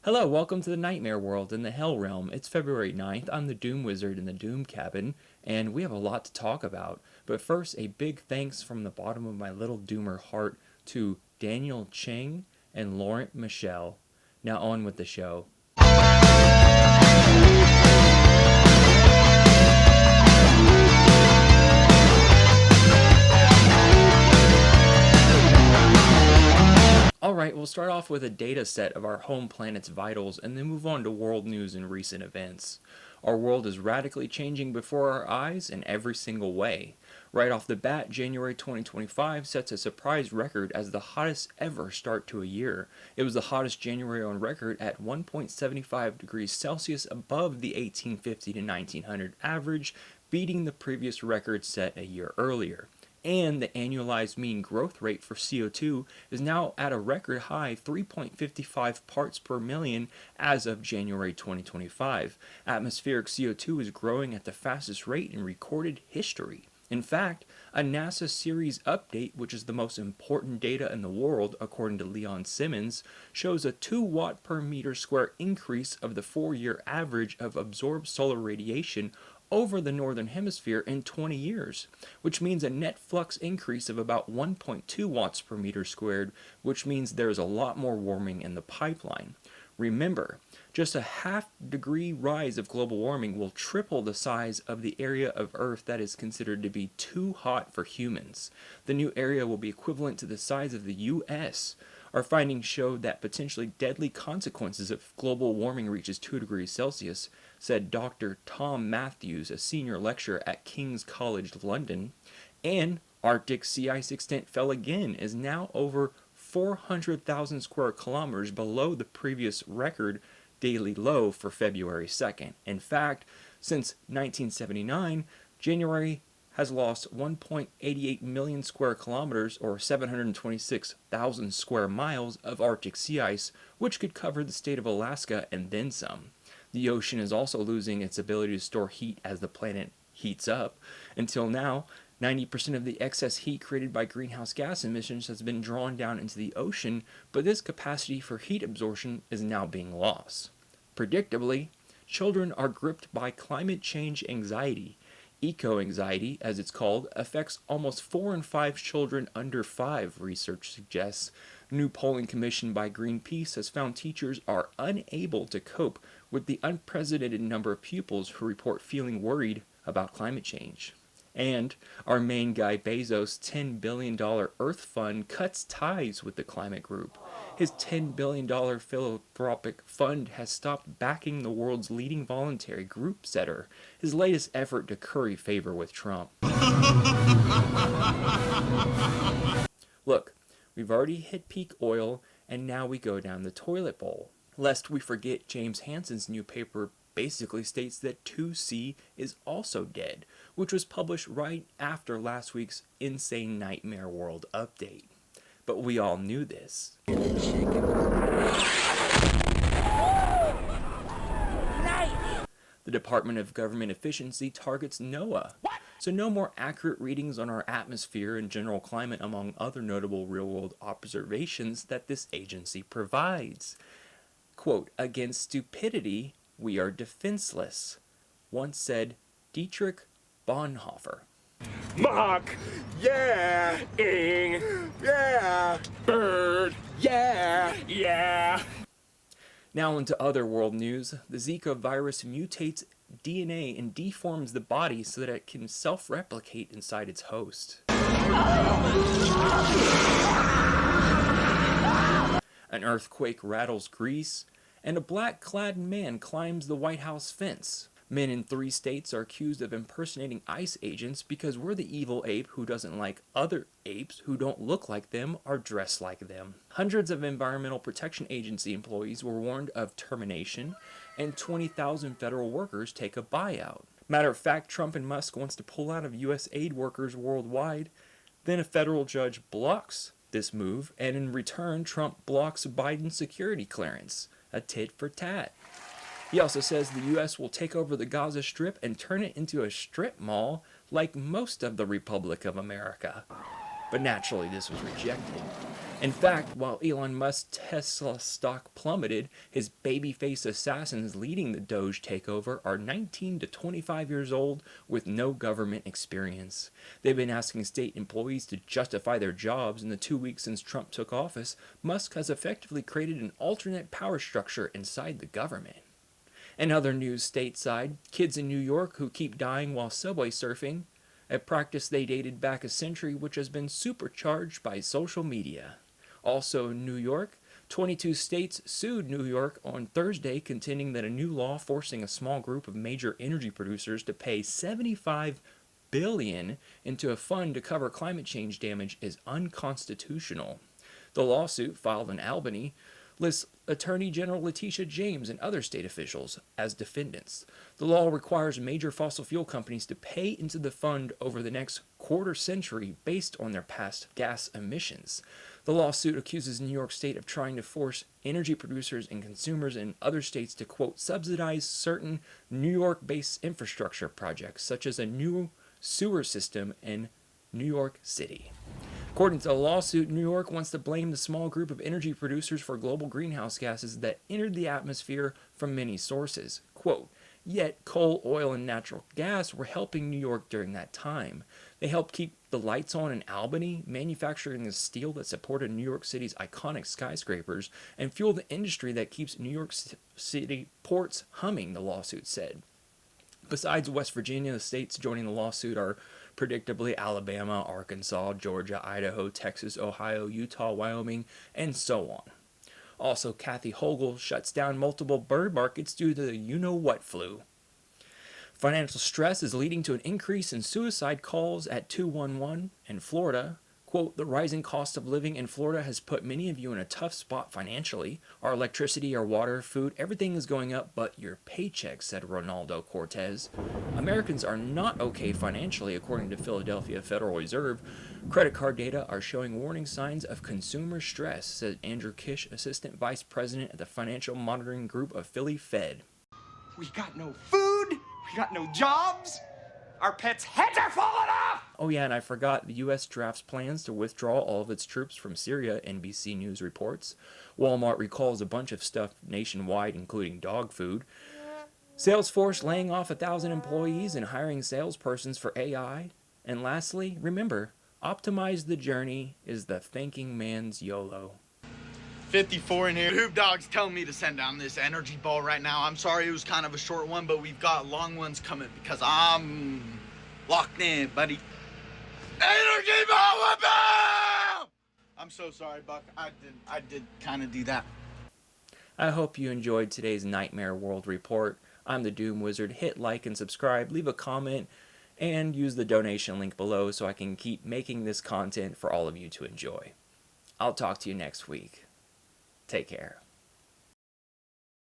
Hello, welcome to the Nightmare World in the Hell Realm. It's February 9th. I'm the Doom Wizard in the Doom Cabin, and we have a lot to talk about. But first, a big thanks from the bottom of my little Doomer heart to Daniel Cheng and Laurent Michel. Now on with the show. Alright, we'll start off with a data set of our home planet's vitals and then move on to world news and recent events. Our world is radically changing before our eyes in every single way. Right off the bat, January 2025 sets a surprise record as the hottest ever start to a year. It was the hottest January on record at 1.75 degrees Celsius above the 1850 to 1900 average, beating the previous record set a year earlier. And the annualized mean growth rate for CO2 is now at a record high 3.55 parts per million as of January 2025. Atmospheric CO2 is growing at the fastest rate in recorded history. In fact, a NASA Series update, which is the most important data in the world according to Leon Simmons, shows a 2 watt per meter square increase of the 4-year average of absorbed solar radiation over the northern hemisphere in 20 years, which means a net flux increase of about 1.2 watts per meter squared, which means there's a lot more warming in the pipeline. Remember, just a half-degree rise of global warming will triple the size of the area of Earth that is considered to be too hot for humans. The new area will be equivalent to the size of the U.S. Our findings show that potentially deadly consequences if global warming reaches 2 degrees Celsius, said Dr. Tom Matthews, a senior lecturer at King's College London. And Arctic sea ice extent fell again, is now over 400,000 square kilometers below the previous record daily low for February 2nd. In fact, since 1979, January has lost 1.88 million square kilometers or 726,000 square miles of Arctic sea ice, which could cover the state of Alaska and then some. The ocean is also losing its ability to store heat as the planet heats up. Until now, 90% of the excess heat created by greenhouse gas emissions has been drawn down into the ocean, but this capacity for heat absorption is now being lost. Predictably, children are gripped by climate change anxiety. Eco-anxiety, as it's called, affects almost 4 in 5 children under 5, research suggests. New polling commissioned by Greenpeace has found teachers are unable to cope with the unprecedented number of pupils who report feeling worried about climate change. And our main guy Bezos' $10 billion Earth Fund cuts ties with the climate group. His $10 billion philanthropic fund has stopped backing the world's leading voluntary group setter, his latest effort to curry favor with Trump. Look, we've already hit peak oil, and now we go down the toilet bowl. Lest we forget, James Hansens' new paper basically states that 2C is also dead, which was published right after last week's Insane Nightmare World update. But we all knew this. The Department of Government Efficiency targets NOAA. So no more accurate readings on our atmosphere and general climate among other notable real-world observations that this agency provides. Quote, against stupidity, we are defenseless, once said Dietrich Bonhoeffer. Mock, yeah, ing, yeah, bird, yeah. Now into other world news. The Zika virus mutates DNA and deforms the body so that it can self-replicate inside its host. An earthquake rattles Greece, and a black-clad man climbs the White House fence. Men in 3 states are accused of impersonating ICE agents because we're the evil ape who doesn't like other apes who don't look like them or dress like them. Hundreds of Environmental Protection Agency employees were warned of termination, and 20,000 federal workers take a buyout. Matter of fact, Trump and Musk wants to pull out of U.S. aid workers worldwide. Then a federal judge blocks this move, and in return, Trump blocks Biden's security clearance. A tit for tat. He also says the U.S. will take over the Gaza Strip and turn it into a strip mall like most of the Republic of America. but naturally this was rejected. In fact, while Elon Musk's Tesla stock plummeted, his babyface assassins leading the Doge takeover are 19 to 25 years old with no government experience. They've been asking state employees to justify their jobs. In the 2 weeks since Trump took office, Musk has effectively created an alternate power structure inside the government. In other news stateside, kids in New York who keep dying while subway surfing, a practice they dated back a century which has been supercharged by social media. Also in New York, 22 states sued New York on Thursday, contending that a new law forcing a small group of major energy producers to pay $75 billion into a fund to cover climate change damage is unconstitutional. The lawsuit, filed in Albany, lists Attorney General Letitia James and other state officials as defendants. The law requires major fossil fuel companies to pay into the fund over the next quarter century based on their past gas emissions. The lawsuit accuses New York State of trying to force energy producers and consumers in other states to, quote, subsidize certain New York-based infrastructure projects, such as a new sewer system in New York City. According to the lawsuit, New York wants to blame the small group of energy producers for global greenhouse gases that entered the atmosphere from many sources. Quote, yet coal, oil, and natural gas were helping New York during that time. They helped keep the lights on in Albany, manufacturing the steel that supported New York City's iconic skyscrapers, and fueled the industry that keeps New York City ports humming, the lawsuit said. Besides West Virginia, the states joining the lawsuit are predictably Alabama, Arkansas, Georgia, Idaho, Texas, Ohio, Utah, Wyoming, and so on. Also, Kathy Hochul shuts down multiple bird markets due to the you-know-what flu. Financial stress is leading to an increase in suicide calls at 211 in Florida. Quote, the rising cost of living in Florida has put many of you in a tough spot financially. Our electricity, our water, food, everything is going up but your paycheck, said Ronaldo Cortez. Americans are not okay financially, according to Philadelphia Federal Reserve. Credit card data are showing warning signs of consumer stress, said Andrew Kish, Assistant Vice President at the Financial Monitoring Group of Philly Fed. We got no food. We got no jobs. Our pets' heads are falling off! Oh yeah, and I forgot, the U.S. drafts plans to withdraw all of its troops from Syria, NBC News reports. Walmart recalls a bunch of stuff nationwide, including dog food. Salesforce laying off 1,000 employees and hiring salespersons for AI. And lastly, remember, optimize the journey is the thinking man's YOLO. 54 in here. Hoop Dog's telling me to send down this energy ball right now. I'm sorry it was kind of a short one, but we've got long ones coming because I'm locked in, buddy. Energy ball! Bam! I'm so sorry, Buck. I did kind of do that. I hope you enjoyed today's Nightmare World Report. I'm the Doom Wizard. Hit like and subscribe, leave a comment, and use the donation link below so I can keep making this content for all of you to enjoy. I'll talk to you next week. Take care.